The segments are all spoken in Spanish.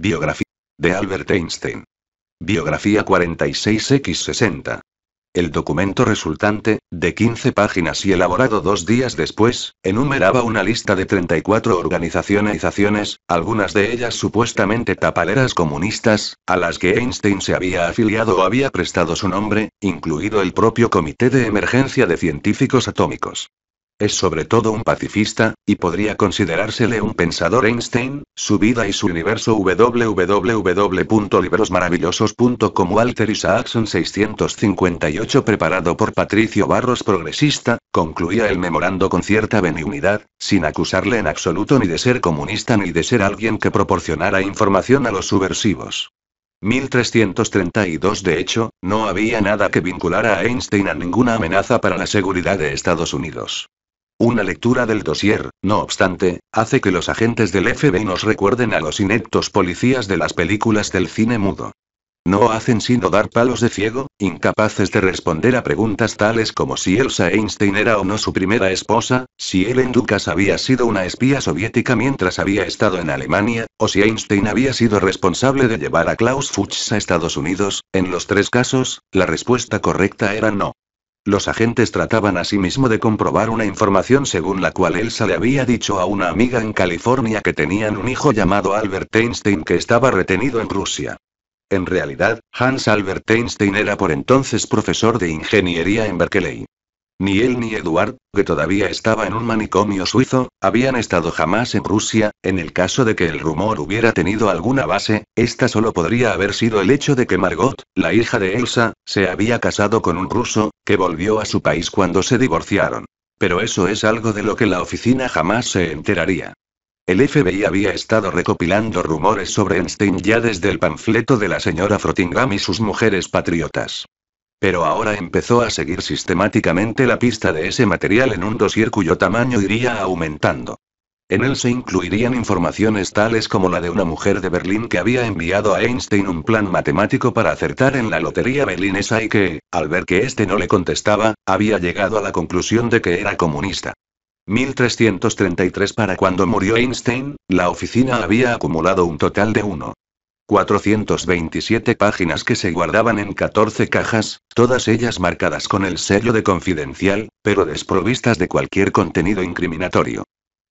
Biografía de Albert Einstein. Biografía 46x60. El documento resultante, de 15 páginas y elaborado 2 días después, enumeraba una lista de 34 organizaciones, algunas de ellas supuestamente tapaleras comunistas, a las que Einstein se había afiliado o había prestado su nombre, incluido el propio Comité de Emergencia de Científicos Atómicos. Es sobre todo un pacifista, y podría considerársele un pensador Einstein, su vida y su universo www.librosmaravillosos.com. Walter Isaacson 658 preparado por Patricio Barros progresista, concluía el memorando con cierta benignidad, sin acusarle en absoluto ni de ser comunista ni de ser alguien que proporcionara información a los subversivos. 1332. De hecho, no había nada que vinculara a Einstein a ninguna amenaza para la seguridad de Estados Unidos. Una lectura del dossier, no obstante, hace que los agentes del FBI nos recuerden a los ineptos policías de las películas del cine mudo. No hacen sino dar palos de ciego, incapaces de responder a preguntas tales como si Elsa Einstein era o no su primera esposa, si Ellen Dukas había sido una espía soviética mientras había estado en Alemania, o si Einstein había sido responsable de llevar a Klaus Fuchs a Estados Unidos. En los 3 casos, la respuesta correcta era no. Los agentes trataban asimismo de comprobar una información según la cual Elsa le había dicho a una amiga en California que tenían un hijo llamado Albert Einstein que estaba retenido en Rusia. En realidad, Hans Albert Einstein era por entonces profesor de ingeniería en Berkeley. Ni él ni Eduard, que todavía estaba en un manicomio suizo, habían estado jamás en Rusia. En el caso de que el rumor hubiera tenido alguna base, esta solo podría haber sido el hecho de que Margot, la hija de Elsa, se había casado con un ruso, que volvió a su país cuando se divorciaron. Pero eso es algo de lo que la oficina jamás se enteraría. El FBI había estado recopilando rumores sobre Einstein ya desde el panfleto de la señora Frottingham y sus mujeres patriotas. Pero ahora empezó a seguir sistemáticamente la pista de ese material en un dossier cuyo tamaño iría aumentando. En él se incluirían informaciones tales como la de una mujer de Berlín que había enviado a Einstein un plan matemático para acertar en la lotería berlinesa y que, al ver que éste no le contestaba, había llegado a la conclusión de que era comunista. 1333. Para cuando murió Einstein, la oficina había acumulado un total de 427 páginas que se guardaban en 14 cajas, todas ellas marcadas con el sello de confidencial, pero desprovistas de cualquier contenido incriminatorio.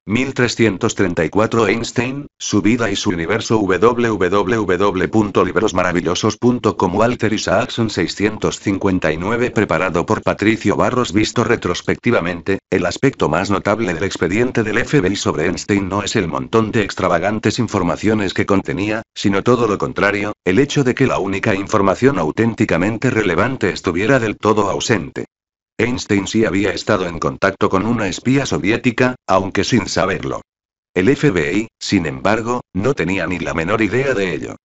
1334. Einstein, su vida y su universo www.librosmaravillosos.com. Walter Isaacson 659 preparado por Patricio Barros. Visto retrospectivamente, el aspecto más notable del expediente del FBI sobre Einstein no es el montón de extravagantes informaciones que contenía, sino todo lo contrario, el hecho de que la única información auténticamente relevante estuviera del todo ausente. Einstein sí había estado en contacto con una espía soviética, aunque sin saberlo. El FBI, sin embargo, no tenía ni la menor idea de ello.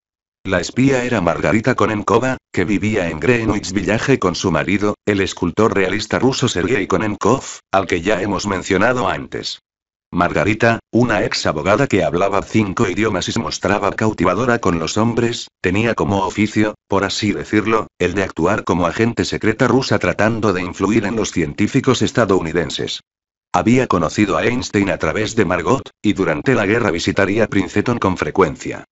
La espía era Margarita Konenkova, que vivía en Greenwich Village con su marido, el escultor realista ruso Sergei Konenkov, al que ya hemos mencionado antes. Margarita, una ex abogada que hablaba 5 idiomas y se mostraba cautivadora con los hombres, tenía como oficio, por así decirlo, el de actuar como agente secreta rusa tratando de influir en los científicos estadounidenses. Había conocido a Einstein a través de Margot, y durante la guerra visitaría Princeton con frecuencia.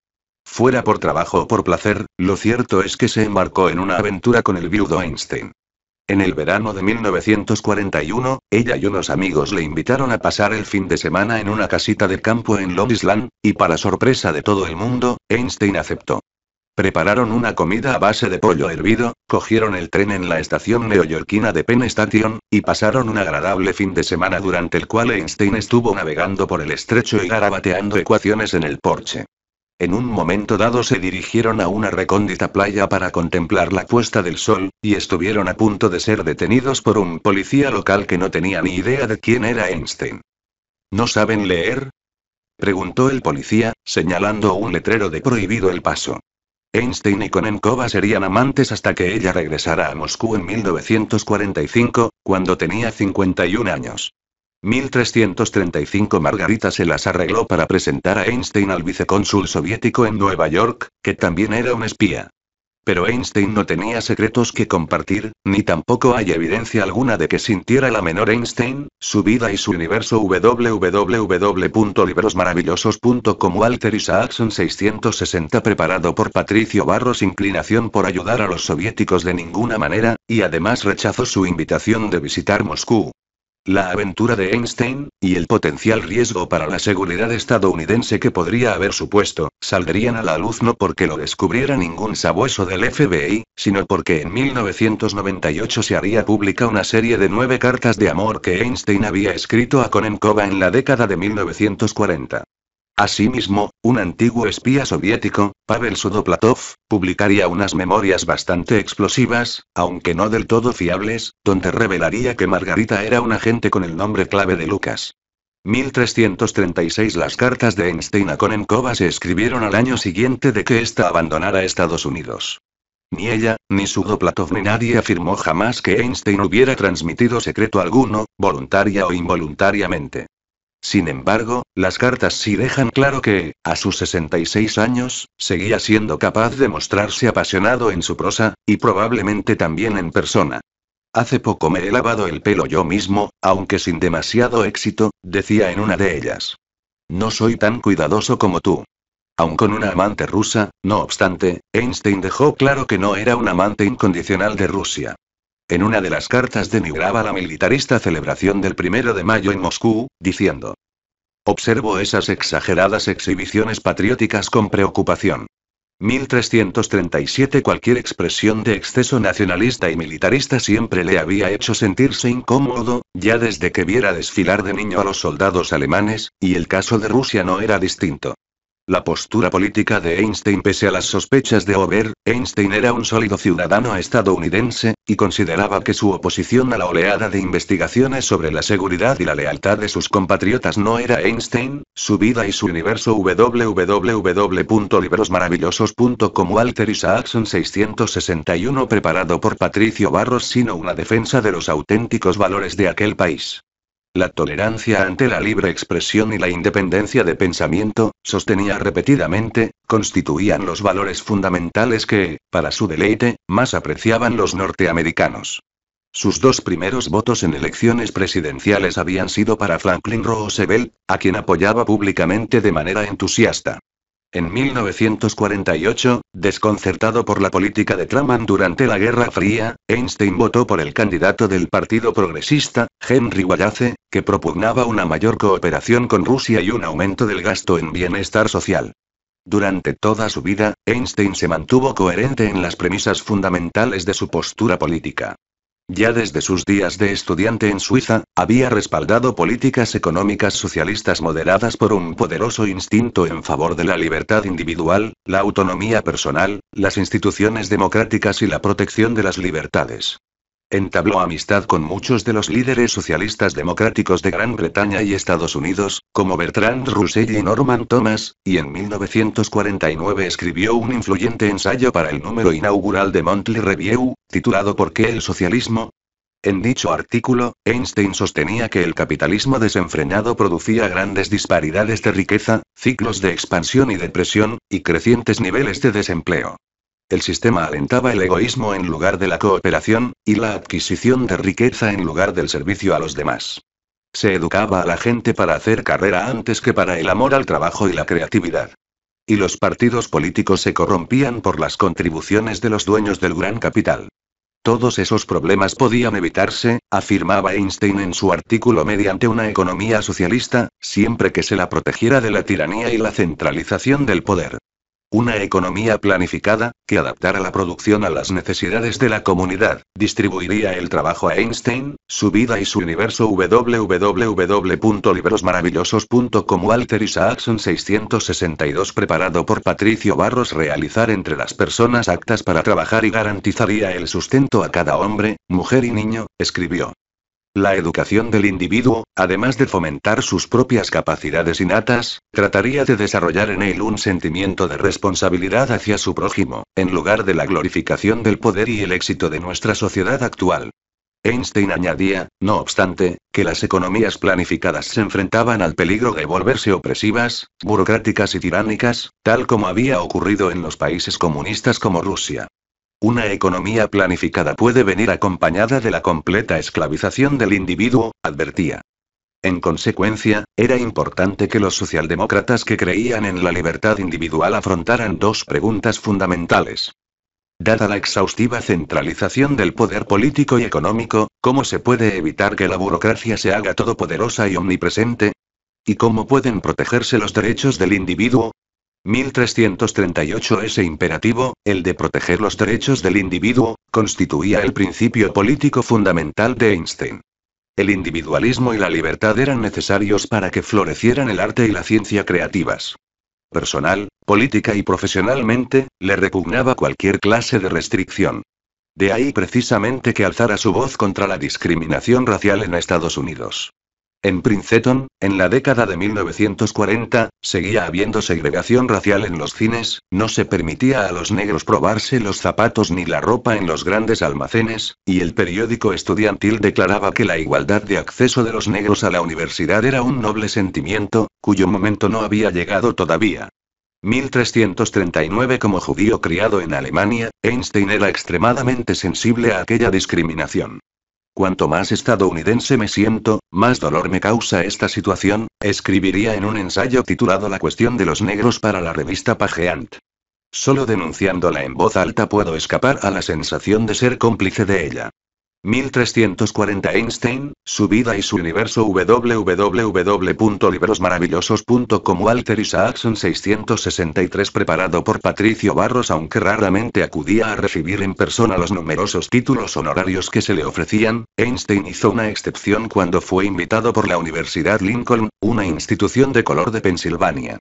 Fuera por trabajo o por placer, lo cierto es que se embarcó en una aventura con el viudo Einstein. En el verano de 1941, ella y unos amigos le invitaron a pasar el fin de semana en una casita de campo en Long Island, y para sorpresa de todo el mundo, Einstein aceptó. Prepararon una comida a base de pollo hervido, cogieron el tren en la estación neoyorquina de Penn Station, y pasaron un agradable fin de semana durante el cual Einstein estuvo navegando por el estrecho y garabateando ecuaciones en el porche. En un momento dado se dirigieron a una recóndita playa para contemplar la puesta del sol, y estuvieron a punto de ser detenidos por un policía local que no tenía ni idea de quién era Einstein. ¿No saben leer?, preguntó el policía, señalando un letrero de prohibido el paso. Einstein y Konenkova serían amantes hasta que ella regresara a Moscú en 1945, cuando tenía 51 años. 1335. Margarita se las arregló para presentar a Einstein al vicecónsul soviético en Nueva York, que también era un espía. Pero Einstein no tenía secretos que compartir, ni tampoco hay evidencia alguna de que sintiera la menor Einstein, su vida y su universo. www.librosmaravillosos.com Walter Isaacson 660 preparado por Patricio Barros. Inclinación por ayudar a los soviéticos de ninguna manera, y además rechazó su invitación de visitar Moscú. La aventura de Einstein, y el potencial riesgo para la seguridad estadounidense que podría haber supuesto, saldrían a la luz no porque lo descubriera ningún sabueso del FBI, sino porque en 1998 se haría pública una serie de 9 cartas de amor que Einstein había escrito a Konenkova en la década de 1940. Asimismo, un antiguo espía soviético, Pavel Sudoplatov, publicaría unas memorias bastante explosivas, aunque no del todo fiables, donde revelaría que Margarita era un agente con el nombre clave de Lucas. 1336. Las cartas de Einstein a Konenkova se escribieron al año siguiente de que ésta abandonara Estados Unidos. Ni ella, ni Sudoplatov ni nadie afirmó jamás que Einstein hubiera transmitido secreto alguno, voluntaria o involuntariamente. Sin embargo, las cartas sí dejan claro que, a sus 66 años, seguía siendo capaz de mostrarse apasionado en su prosa, y probablemente también en persona. Hace poco me he lavado el pelo yo mismo, aunque sin demasiado éxito, decía en una de ellas. No soy tan cuidadoso como tú. Aun con una amante rusa, no obstante, Einstein dejó claro que no era un amante incondicional de Rusia. En una de las cartas denigraba la militarista celebración del 1 de mayo en Moscú, diciendo: observo esas exageradas exhibiciones patrióticas con preocupación. 1337. Cualquier expresión de exceso nacionalista y militarista siempre le había hecho sentirse incómodo, ya desde que viera desfilar de niño a los soldados alemanes, y el caso de Rusia no era distinto. La postura política de Einstein. Pese a las sospechas de Ober, Einstein era un sólido ciudadano estadounidense, y consideraba que su oposición a la oleada de investigaciones sobre la seguridad y la lealtad de sus compatriotas no era Einstein, su vida y su universo. www.librosmaravillosos.com Walter Isaacson 661 preparado por Patricio Barros, sino una defensa de los auténticos valores de aquel país. La tolerancia ante la libre expresión y la independencia de pensamiento, sostenía repetidamente, constituían los valores fundamentales que, para su deleite, más apreciaban los norteamericanos. Sus 2 primeros votos en elecciones presidenciales habían sido para Franklin Roosevelt, a quien apoyaba públicamente de manera entusiasta. En 1948, desconcertado por la política de Truman durante la Guerra Fría, Einstein votó por el candidato del Partido Progresista, Henry Wallace, que propugnaba una mayor cooperación con Rusia y un aumento del gasto en bienestar social. Durante toda su vida, Einstein se mantuvo coherente en las premisas fundamentales de su postura política. Ya desde sus días de estudiante en Suiza, había respaldado políticas económicas socialistas moderadas por un poderoso instinto en favor de la libertad individual, la autonomía personal, las instituciones democráticas y la protección de las libertades. Entabló amistad con muchos de los líderes socialistas democráticos de Gran Bretaña y Estados Unidos, como Bertrand Russell y Norman Thomas, y en 1949 escribió un influyente ensayo para el número inaugural de Monthly Review, titulado ¿Por qué el socialismo? En dicho artículo, Einstein sostenía que el capitalismo desenfrenado producía grandes disparidades de riqueza, ciclos de expansión y depresión, y crecientes niveles de desempleo. El sistema alentaba el egoísmo en lugar de la cooperación, y la adquisición de riqueza en lugar del servicio a los demás. Se educaba a la gente para hacer carrera antes que para el amor al trabajo y la creatividad. Y los partidos políticos se corrompían por las contribuciones de los dueños del gran capital. Todos esos problemas podían evitarse, afirmaba Einstein en su artículo, mediante una economía socialista, siempre que se la protegiera de la tiranía y la centralización del poder. Una economía planificada, que adaptara la producción a las necesidades de la comunidad, distribuiría el trabajo a Einstein, su vida y su universo. www.librosmaravillosos.com Walter Isaacson 662 preparado por Patricio Barros. Realizar entre las personas aptas para trabajar y garantizaría el sustento a cada hombre, mujer y niño, escribió. La educación del individuo, además de fomentar sus propias capacidades innatas, trataría de desarrollar en él un sentimiento de responsabilidad hacia su prójimo, en lugar de la glorificación del poder y el éxito de nuestra sociedad actual. Einstein añadía, no obstante, que las economías planificadas se enfrentaban al peligro de volverse opresivas, burocráticas y tiránicas, tal como había ocurrido en los países comunistas como Rusia. Una economía planificada puede venir acompañada de la completa esclavización del individuo, advertía. En consecuencia, era importante que los socialdemócratas que creían en la libertad individual afrontaran dos preguntas fundamentales. Dada la exhaustiva centralización del poder político y económico, ¿cómo se puede evitar que la burocracia se haga todopoderosa y omnipresente? ¿Y cómo pueden protegerse los derechos del individuo? 1338. Ese imperativo, el de proteger los derechos del individuo, constituía el principio político fundamental de Einstein. El individualismo y la libertad eran necesarios para que florecieran el arte y la ciencia creativas. Personal, política y profesionalmente, le repugnaba cualquier clase de restricción. De ahí precisamente que alzara su voz contra la discriminación racial en Estados Unidos. En Princeton, en la década de 1940, seguía habiendo segregación racial en los cines, no se permitía a los negros probarse los zapatos ni la ropa en los grandes almacenes, y el periódico estudiantil declaraba que la igualdad de acceso de los negros a la universidad era un noble sentimiento, cuyo momento no había llegado todavía. 1339. Como judío criado en Alemania, Einstein era extremadamente sensible a aquella discriminación. Cuanto más estadounidense me siento, más dolor me causa esta situación, escribiría en un ensayo titulado La cuestión de los negros para la revista Pageant. Solo denunciándola en voz alta puedo escapar a la sensación de ser cómplice de ella. 1340. Einstein, su vida y su universo. www.librosmaravillosos.com. Walter Isaacson 663. Preparado por Patricio Barros. Aunque raramente acudía a recibir en persona los numerosos títulos honorarios que se le ofrecían, Einstein hizo una excepción cuando fue invitado por la Universidad Lincoln, una institución de color de Pensilvania.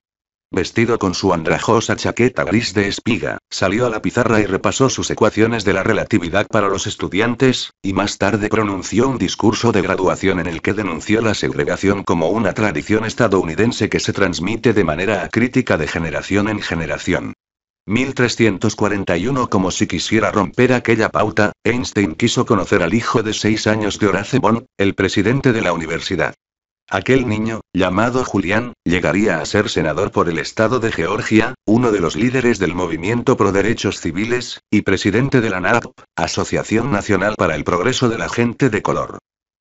Vestido con su andrajosa chaqueta gris de espiga, salió a la pizarra y repasó sus ecuaciones de la relatividad para los estudiantes, y más tarde pronunció un discurso de graduación en el que denunció la segregación como una tradición estadounidense que se transmite de manera acrítica de generación en generación. 1341. Como si quisiera romper aquella pauta, Einstein quiso conocer al hijo de 6 años de Horace Bonn, el presidente de la universidad. Aquel niño, llamado Julián, llegaría a ser senador por el estado de Georgia, uno de los líderes del movimiento pro derechos civiles, y presidente de la NAP, Asociación Nacional para el Progreso de la Gente de Color.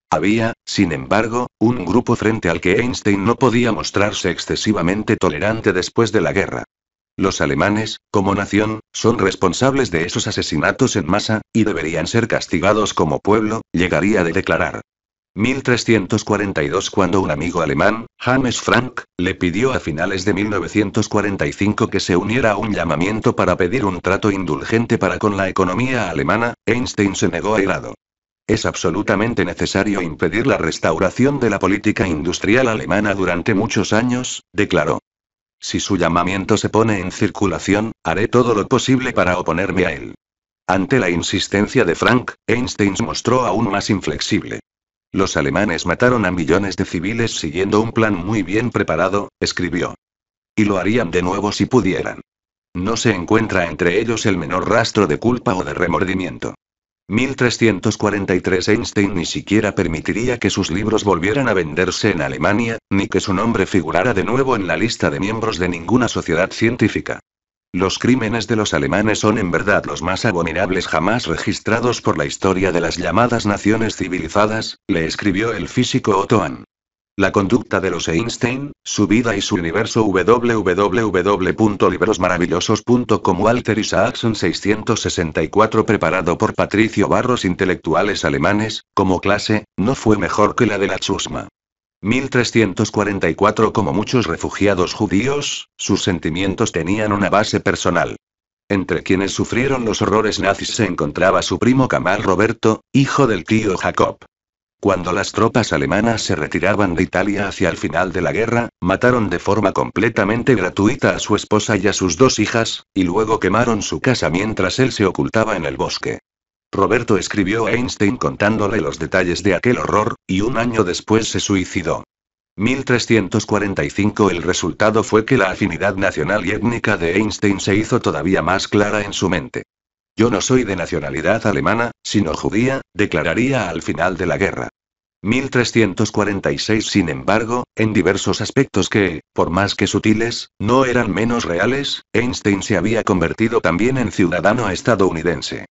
Había, sin embargo, un grupo frente al que Einstein no podía mostrarse excesivamente tolerante después de la guerra. Los alemanes, como nación, son responsables de esos asesinatos en masa, y deberían ser castigados como pueblo, llegaría a declarar. 1342. Cuando un amigo alemán, James Frank, le pidió a finales de 1945 que se uniera a un llamamiento para pedir un trato indulgente para con la economía alemana, Einstein se negó airado. Es absolutamente necesario impedir la restauración de la política industrial alemana durante muchos años, declaró. Si su llamamiento se pone en circulación, haré todo lo posible para oponerme a él. Ante la insistencia de Frank, Einstein se mostró aún más inflexible. Los alemanes mataron a millones de civiles siguiendo un plan muy bien preparado, escribió. Y lo harían de nuevo si pudieran. No se encuentra entre ellos el menor rastro de culpa o de remordimiento. 1343. Einstein ni siquiera permitiría que sus libros volvieran a venderse en Alemania, ni que su nombre figurara de nuevo en la lista de miembros de ninguna sociedad científica. Los crímenes de los alemanes son en verdad los más abominables jamás registrados por la historia de las llamadas naciones civilizadas, le escribió el físico Otto Hahn. La conducta de los Einstein, su vida y su universo. www.librosmaravillosos.com. Walter Isaacson 664. Preparado por Patricio Barros. Intelectuales alemanes, como clase, no fue mejor que la de la chusma. 1344. Como muchos refugiados judíos, sus sentimientos tenían una base personal. Entre quienes sufrieron los horrores nazis se encontraba su primo Kamal Roberto, hijo del tío Jacob. Cuando las tropas alemanas se retiraban de Italia hacia el final de la guerra, mataron de forma completamente gratuita a su esposa y a sus 2 hijas, y luego quemaron su casa mientras él se ocultaba en el bosque. Roberto escribió a Einstein contándole los detalles de aquel horror, y un año después se suicidó. 1345. El resultado fue que la afinidad nacional y étnica de Einstein se hizo todavía más clara en su mente. Yo no soy de nacionalidad alemana, sino judía, declararía al final de la guerra. 1346. Sin embargo, en diversos aspectos que, por más que sutiles, no eran menos reales, Einstein se había convertido también en ciudadano estadounidense.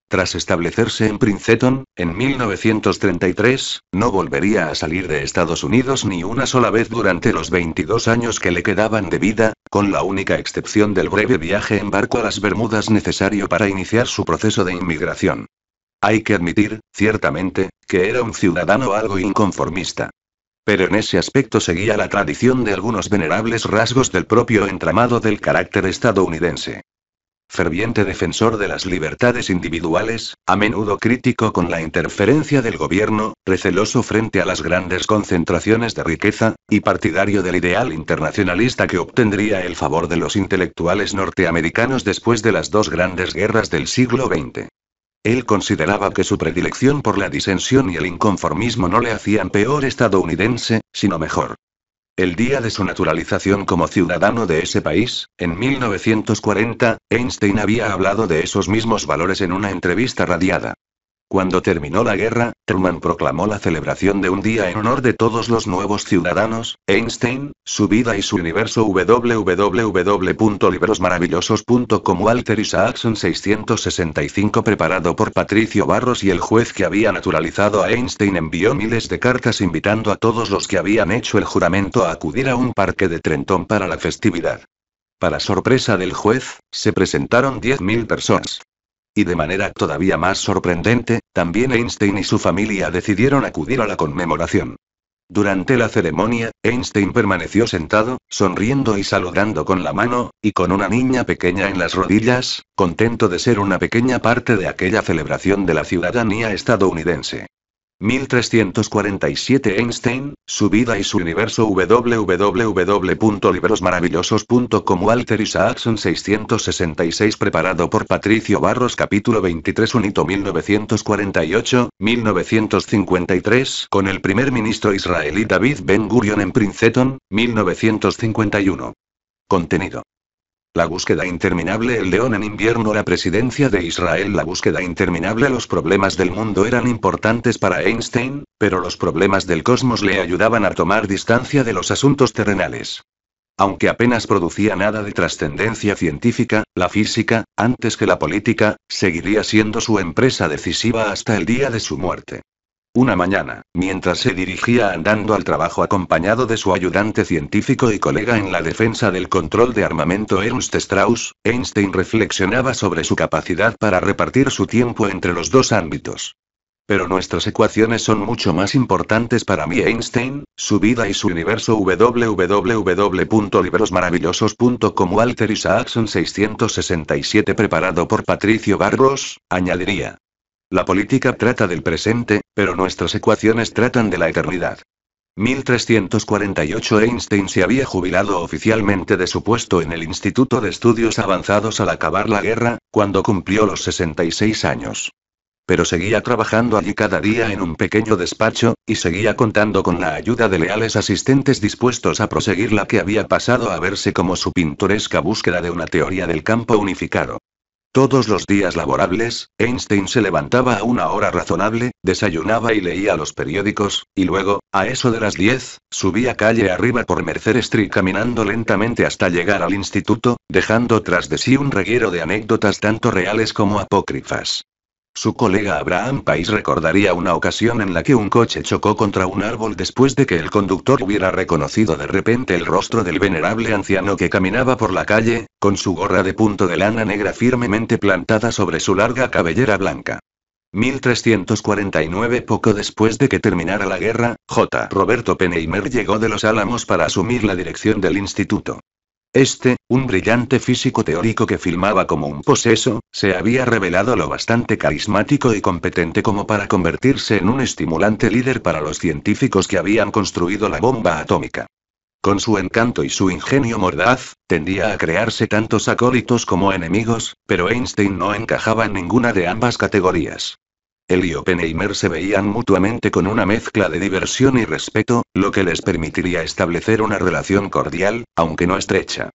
Tras establecerse en Princeton, en 1933, no volvería a salir de Estados Unidos ni una sola vez durante los 22 años que le quedaban de vida, con la única excepción del breve viaje en barco a las Bermudas necesario para iniciar su proceso de inmigración. Hay que admitir, ciertamente, que era un ciudadano algo inconformista. Pero en ese aspecto seguía la tradición de algunos venerables rasgos del propio entramado del carácter estadounidense. Ferviente defensor de las libertades individuales, a menudo crítico con la interferencia del gobierno, receloso frente a las grandes concentraciones de riqueza, y partidario del ideal internacionalista que obtendría el favor de los intelectuales norteamericanos después de las dos grandes guerras del siglo XX. Él consideraba que su predilección por la disensión y el inconformismo no le hacían peor estadounidense, sino mejor. El día de su naturalización como ciudadano de ese país, en 1940, Einstein había hablado de esos mismos valores en una entrevista radiada. Cuando terminó la guerra, Truman proclamó la celebración de un día en honor de todos los nuevos ciudadanos. Einstein, su vida y su universo. www.librosmaravillosos.com. Walter Isaacson 665. Preparado por Patricio Barros y el juez que había naturalizado a Einstein envió miles de cartas invitando a todos los que habían hecho el juramento a acudir a un parque de Trenton para la festividad. Para sorpresa del juez, se presentaron 10.000 personas. Y de manera todavía más sorprendente, también Einstein y su familia decidieron acudir a la conmemoración. Durante la ceremonia, Einstein permaneció sentado, sonriendo y saludando con la mano, y con una niña pequeña en las rodillas, contento de ser una pequeña parte de aquella celebración de la ciudadanía estadounidense. 1347. Einstein, su vida y su universo. www.librosmaravillosos.com. Walter Isaacson 666. Preparado por Patricio Barros. Capítulo 23. Un hito. 1948-1953. Con el primer ministro israelí David Ben Gurion en Princeton, 1951. Contenido. La búsqueda interminable. El león en invierno. La presidencia de Israel. La búsqueda interminable. Los problemas del mundo eran importantes para Einstein, pero los problemas del cosmos le ayudaban a tomar distancia de los asuntos terrenales. Aunque apenas producía nada de trascendencia científica, la física, antes que la política, seguiría siendo su empresa decisiva hasta el día de su muerte. Una mañana, mientras se dirigía andando al trabajo acompañado de su ayudante científico y colega en la defensa del control de armamento Ernst Strauss, Einstein reflexionaba sobre su capacidad para repartir su tiempo entre los dos ámbitos. Pero nuestras ecuaciones son mucho más importantes para mí. Einstein, su vida y su universo. www.librosmaravillosos.com. Walter Isaacson 667. Preparado por Patricio Barros, añadiría. La política trata del presente, pero nuestras ecuaciones tratan de la eternidad. 1348. Einstein se había jubilado oficialmente de su puesto en el Instituto de Estudios Avanzados al acabar la guerra, cuando cumplió los 66 años. Pero seguía trabajando allí cada día en un pequeño despacho, y seguía contando con la ayuda de leales asistentes dispuestos a proseguir la que había pasado a verse como su pintoresca búsqueda de una teoría del campo unificado. Todos los días laborables, Einstein se levantaba a una hora razonable, desayunaba y leía los periódicos, y luego, a eso de las 10, subía calle arriba por Mercer Street caminando lentamente hasta llegar al instituto, dejando tras de sí un reguero de anécdotas tanto reales como apócrifas. Su colega Abraham Pais recordaría una ocasión en la que un coche chocó contra un árbol después de que el conductor hubiera reconocido de repente el rostro del venerable anciano que caminaba por la calle, con su gorra de punto de lana negra firmemente plantada sobre su larga cabellera blanca. 1349. Poco después de que terminara la guerra, J. Roberto Oppenheimer llegó de Los Álamos para asumir la dirección del instituto. Un brillante físico teórico que filmaba como un poseso, se había revelado lo bastante carismático y competente como para convertirse en un estimulante líder para los científicos que habían construido la bomba atómica. Con su encanto y su ingenio mordaz, tendía a crearse tantos acólitos como enemigos, pero Einstein no encajaba en ninguna de ambas categorías. Él y Oppenheimer se veían mutuamente con una mezcla de diversión y respeto, lo que les permitiría establecer una relación cordial, aunque no estrecha.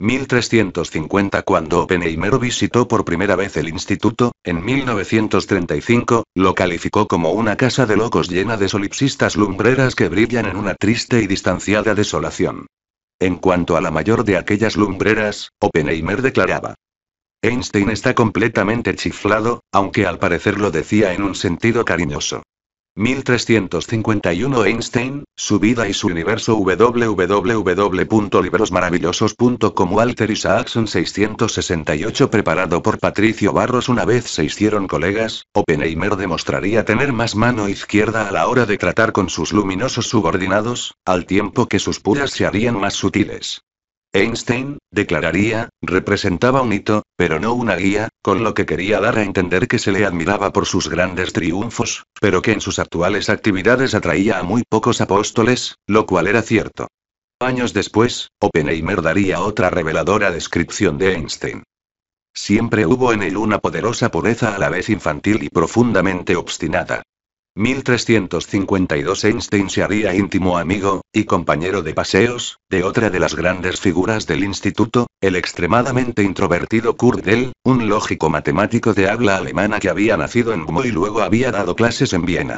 1350 Cuando Oppenheimer visitó por primera vez el instituto, en 1935, lo calificó como una casa de locos llena de solipsistas lumbreras que brillan en una triste y distanciada desolación. En cuanto a la mayor de aquellas lumbreras, Oppenheimer declaraba: Einstein está completamente chiflado, aunque al parecer lo decía en un sentido cariñoso. 1351 Einstein, su vida y su universo www.librosmaravillosos.com Walter Isaacson 668 Preparado por Patricio Barros. Una vez se hicieron colegas, Oppenheimer demostraría tener más mano izquierda a la hora de tratar con sus luminosos subordinados, al tiempo que sus puras se harían más sutiles. Einstein, declararía, representaba un hito, pero no una guía, con lo que quería dar a entender que se le admiraba por sus grandes triunfos, pero que en sus actuales actividades atraía a muy pocos apóstoles, lo cual era cierto. Años después, Oppenheimer daría otra reveladora descripción de Einstein. Siempre hubo en él una poderosa pureza a la vez infantil y profundamente obstinada. 1352 Einstein se haría íntimo amigo, y compañero de paseos, de otra de las grandes figuras del instituto, el extremadamente introvertido Kurt Gödel, un lógico matemático de habla alemana que había nacido en Bonn y luego había dado clases en Viena.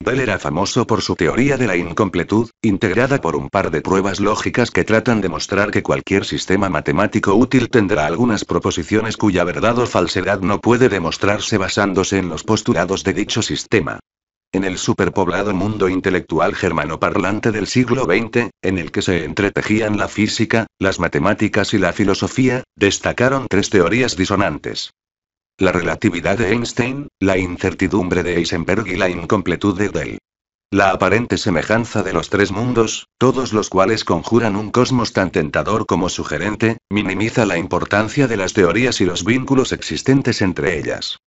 Gödel era famoso por su teoría de la incompletud, integrada por un par de pruebas lógicas que tratan de mostrar que cualquier sistema matemático útil tendrá algunas proposiciones cuya verdad o falsedad no puede demostrarse basándose en los postulados de dicho sistema. En el superpoblado mundo intelectual germanoparlante del siglo XX, en el que se entretejían la física, las matemáticas y la filosofía, destacaron tres teorías disonantes: la relatividad de Einstein, la incertidumbre de Heisenberg y la incompletud de Gödel. La aparente semejanza de los tres mundos, todos los cuales conjuran un cosmos tan tentador como sugerente, minimiza la importancia de las teorías y los vínculos existentes entre ellas.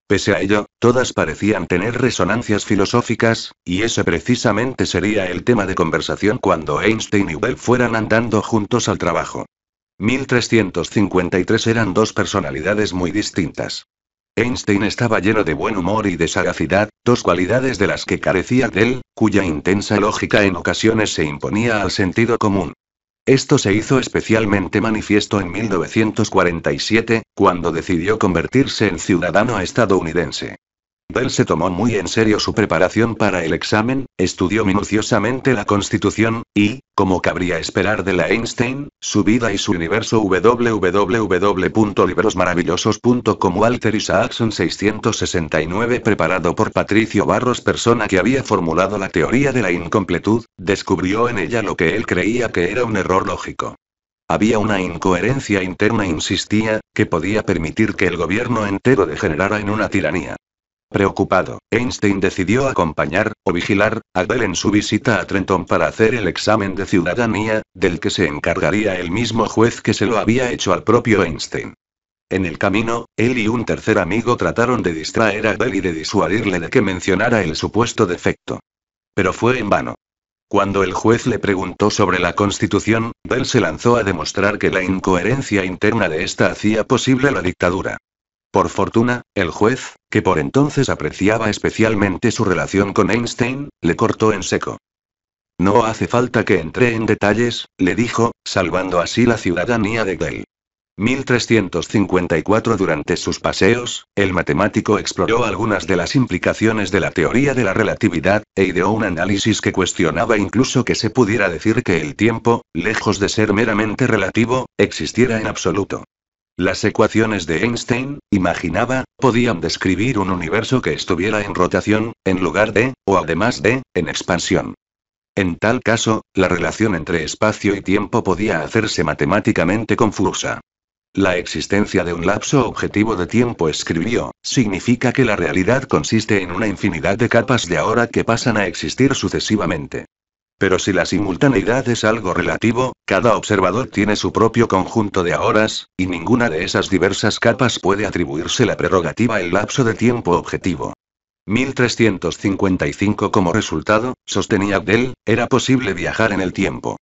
Pese a ello, todas parecían tener resonancias filosóficas, y ese precisamente sería el tema de conversación cuando Einstein y Gödel fueran andando juntos al trabajo. 1353 eran dos personalidades muy distintas. Einstein estaba lleno de buen humor y de sagacidad, dos cualidades de las que carecía Gödel, cuya intensa lógica en ocasiones se imponía al sentido común. Esto se hizo especialmente manifiesto en 1947, cuando decidió convertirse en ciudadano estadounidense. Gödel se tomó muy en serio su preparación para el examen, estudió minuciosamente la Constitución, y, como cabría esperar de la Einstein, su vida y su universo www.librosmaravillosos.com Walter Isaacson 669 Preparado por Patricio Barros persona que había formulado la teoría de la incompletud, descubrió en ella lo que él creía que era un error lógico. Había una incoherencia interna, insistía, que podía permitir que el gobierno entero degenerara en una tiranía. Preocupado, Einstein decidió acompañar, o vigilar, a Gödel en su visita a Trenton para hacer el examen de ciudadanía, del que se encargaría el mismo juez que se lo había hecho al propio Einstein. En el camino, él y un tercer amigo trataron de distraer a Gödel y de disuadirle de que mencionara el supuesto defecto. Pero fue en vano. Cuando el juez le preguntó sobre la Constitución, Gödel se lanzó a demostrar que la incoherencia interna de esta hacía posible la dictadura. Por fortuna, el juez, que por entonces apreciaba especialmente su relación con Einstein, le cortó en seco. No hace falta que entre en detalles, le dijo, salvando así la ciudadanía de Gödel. 1354 Durante sus paseos, el matemático exploró algunas de las implicaciones de la teoría de la relatividad, e ideó un análisis que cuestionaba incluso que se pudiera decir que el tiempo, lejos de ser meramente relativo, existiera en absoluto. Las ecuaciones de Einstein, imaginaba, podían describir un universo que estuviera en rotación, en lugar de, o además de, en expansión. En tal caso, la relación entre espacio y tiempo podía hacerse matemáticamente confusa. La existencia de un lapso objetivo de tiempo, escribió, significa que la realidad consiste en una infinidad de capas de ahora que pasan a existir sucesivamente. Pero si la simultaneidad es algo relativo, cada observador tiene su propio conjunto de ahoras, y ninguna de esas diversas capas puede atribuirse la prerrogativa al lapso de tiempo objetivo. 1355 Como resultado, sostenía Gödel, era posible viajar en el tiempo.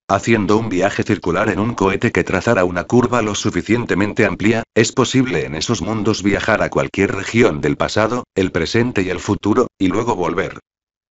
Haciendo un viaje circular en un cohete que trazara una curva lo suficientemente amplia, es posible en esos mundos viajar a cualquier región del pasado, el presente y el futuro, y luego volver.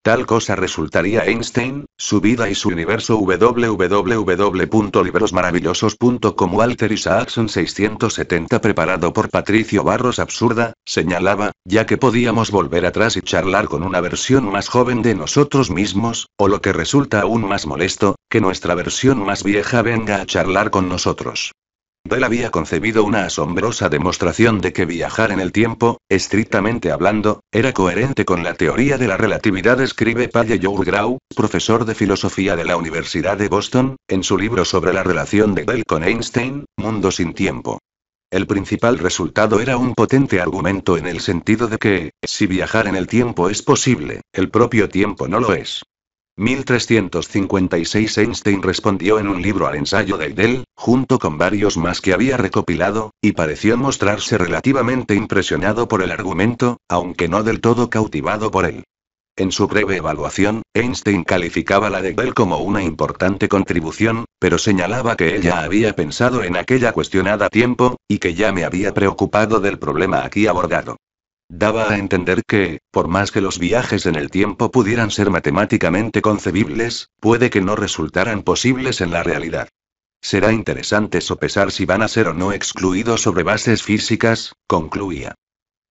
Tal cosa resultaría Einstein, su vida y su universo. www.librosmaravillosos.com Walter Isaacson 670 preparado por Patricio Barros. Absurda, señalaba, ya que podíamos volver atrás y charlar con una versión más joven de nosotros mismos, o lo que resulta aún más molesto, que nuestra versión más vieja venga a charlar con nosotros. Él había concebido una asombrosa demostración de que viajar en el tiempo, estrictamente hablando, era coherente con la teoría de la relatividad, escribe Palle Yourgrau, profesor de filosofía de la Universidad de Boston, en su libro sobre la relación de Bell con Einstein, Mundo sin tiempo. El principal resultado era un potente argumento en el sentido de que, si viajar en el tiempo es posible, el propio tiempo no lo es. 1356 Einstein respondió en un libro al ensayo de Gödel, junto con varios más que había recopilado, y pareció mostrarse relativamente impresionado por el argumento, aunque no del todo cautivado por él. En su breve evaluación, Einstein calificaba la de Gödel como una importante contribución, pero señalaba que él ya había pensado en aquella cuestión a tiempo, y que ya me había preocupado del problema aquí abordado. Daba a entender que, por más que los viajes en el tiempo pudieran ser matemáticamente concebibles, puede que no resultaran posibles en la realidad. Será interesante sopesar si van a ser o no excluidos sobre bases físicas, concluía.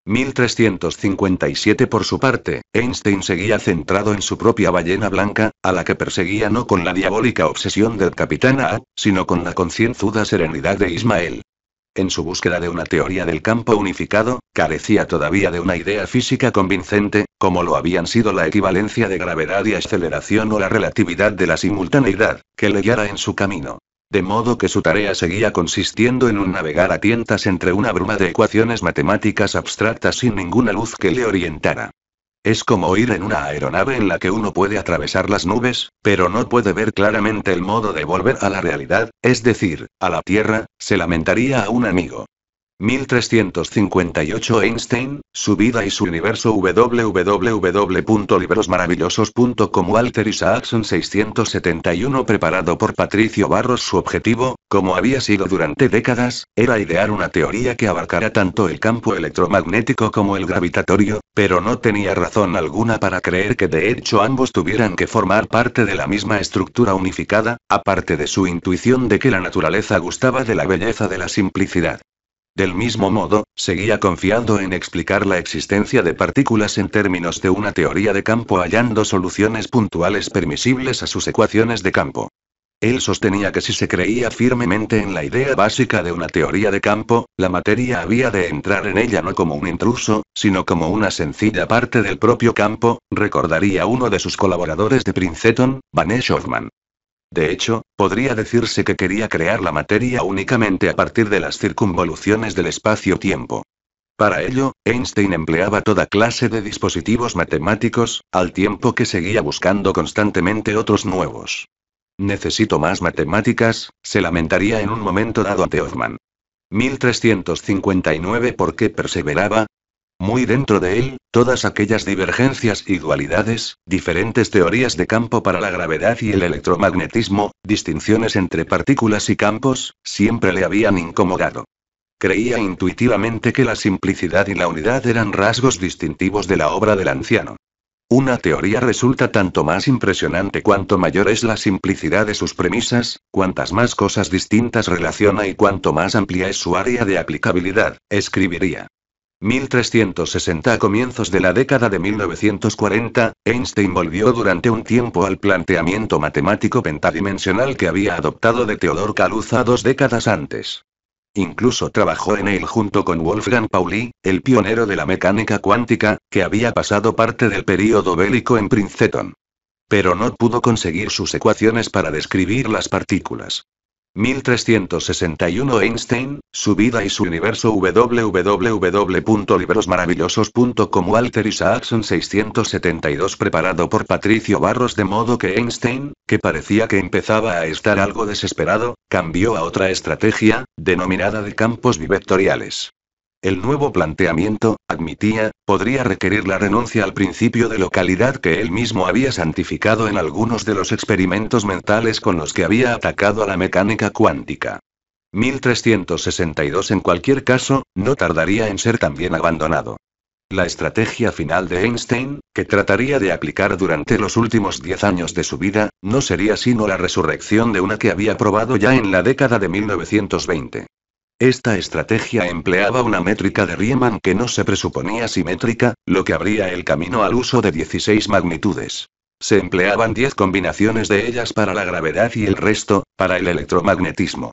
1357 Por su parte, Einstein seguía centrado en su propia ballena blanca, a la que perseguía no con la diabólica obsesión del capitán A, sino con la concienzuda serenidad de Ismael. En su búsqueda de una teoría del campo unificado, carecía todavía de una idea física convincente, como lo habían sido la equivalencia de gravedad y aceleración o la relatividad de la simultaneidad, que le guiara en su camino. De modo que su tarea seguía consistiendo en un navegar a tientas entre una bruma de ecuaciones matemáticas abstractas sin ninguna luz que le orientara. Es como ir en una aeronave en la que uno puede atravesar las nubes, pero no puede ver claramente el modo de volver a la realidad, es decir, a la Tierra, se lamentaría a un amigo. 1358 Einstein, su vida y su universo. www.librosmaravillosos.com Walter Isaacson 671 preparado por Patricio Barros. Su objetivo, como había sido durante décadas, era idear una teoría que abarcara tanto el campo electromagnético como el gravitatorio, pero no tenía razón alguna para creer que de hecho ambos tuvieran que formar parte de la misma estructura unificada, aparte de su intuición de que la naturaleza gustaba de la belleza de la simplicidad. Del mismo modo, seguía confiando en explicar la existencia de partículas en términos de una teoría de campo, hallando soluciones puntuales permisibles a sus ecuaciones de campo. Él sostenía que si se creía firmemente en la idea básica de una teoría de campo, la materia había de entrar en ella no como un intruso, sino como una sencilla parte del propio campo, recordaría uno de sus colaboradores de Princeton, Vanesh Hoffman. De hecho, podría decirse que quería crear la materia únicamente a partir de las circunvoluciones del espacio-tiempo. Para ello, Einstein empleaba toda clase de dispositivos matemáticos, al tiempo que seguía buscando constantemente otros nuevos. Necesito más matemáticas, se lamentaría en un momento dado ante Hoffman. 1359 ¿Por qué perseveraba? Muy dentro de él, todas aquellas divergencias y dualidades, diferentes teorías de campo para la gravedad y el electromagnetismo, distinciones entre partículas y campos, siempre le habían incomodado. Creía intuitivamente que la simplicidad y la unidad eran rasgos distintivos de la obra del anciano. Una teoría resulta tanto más impresionante cuanto mayor es la simplicidad de sus premisas, cuantas más cosas distintas relaciona y cuanto más amplia es su área de aplicabilidad, escribiría. 1360 A comienzos de la década de 1940, Einstein volvió durante un tiempo al planteamiento matemático pentadimensional que había adoptado de Theodor Kaluza 2 décadas antes. Incluso trabajó en él junto con Wolfgang Pauli, el pionero de la mecánica cuántica, que había pasado parte del período bélico en Princeton. Pero no pudo conseguir sus ecuaciones para describir las partículas. 1361 Einstein, su vida y su universo. www.librosmaravillosos.com Walter Isaacson 672 preparado por Patricio Barros. De modo que Einstein, que parecía que empezaba a estar algo desesperado, cambió a otra estrategia, denominada de campos bivectoriales. El nuevo planteamiento, admitía, podría requerir la renuncia al principio de localidad que él mismo había santificado en algunos de los experimentos mentales con los que había atacado a la mecánica cuántica. 1362 En cualquier caso, no tardaría en ser también abandonado. La estrategia final de Einstein, que trataría de aplicar durante los últimos 10 años de su vida, no sería sino la resurrección de una que había probado ya en la década de 1920. Esta estrategia empleaba una métrica de Riemann que no se presuponía simétrica, lo que abría el camino al uso de 16 magnitudes. Se empleaban 10 combinaciones de ellas para la gravedad y el resto, para el electromagnetismo.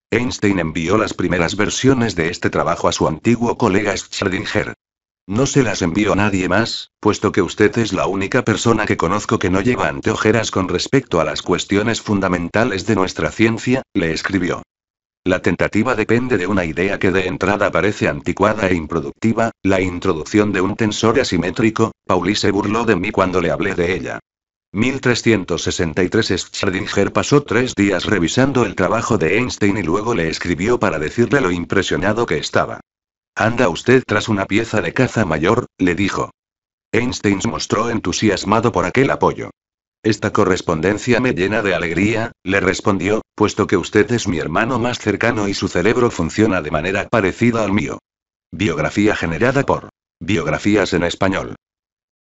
Einstein envió las primeras versiones de este trabajo a su antiguo colega Schrödinger. No se las envío a nadie más, puesto que usted es la única persona que conozco que no lleva anteojeras con respecto a las cuestiones fundamentales de nuestra ciencia, le escribió. La tentativa depende de una idea que de entrada parece anticuada e improductiva, la introducción de un tensor asimétrico. Pauli se burló de mí cuando le hablé de ella. 1363 Schrödinger pasó 3 días revisando el trabajo de Einstein y luego le escribió para decirle lo impresionado que estaba. Anda usted tras una pieza de caza mayor, le dijo. Einstein se mostró entusiasmado por aquel apoyo. Esta correspondencia me llena de alegría, le respondió, puesto que usted es mi hermano más cercano y su cerebro funciona de manera parecida al mío. Biografía generada por Biografías en español.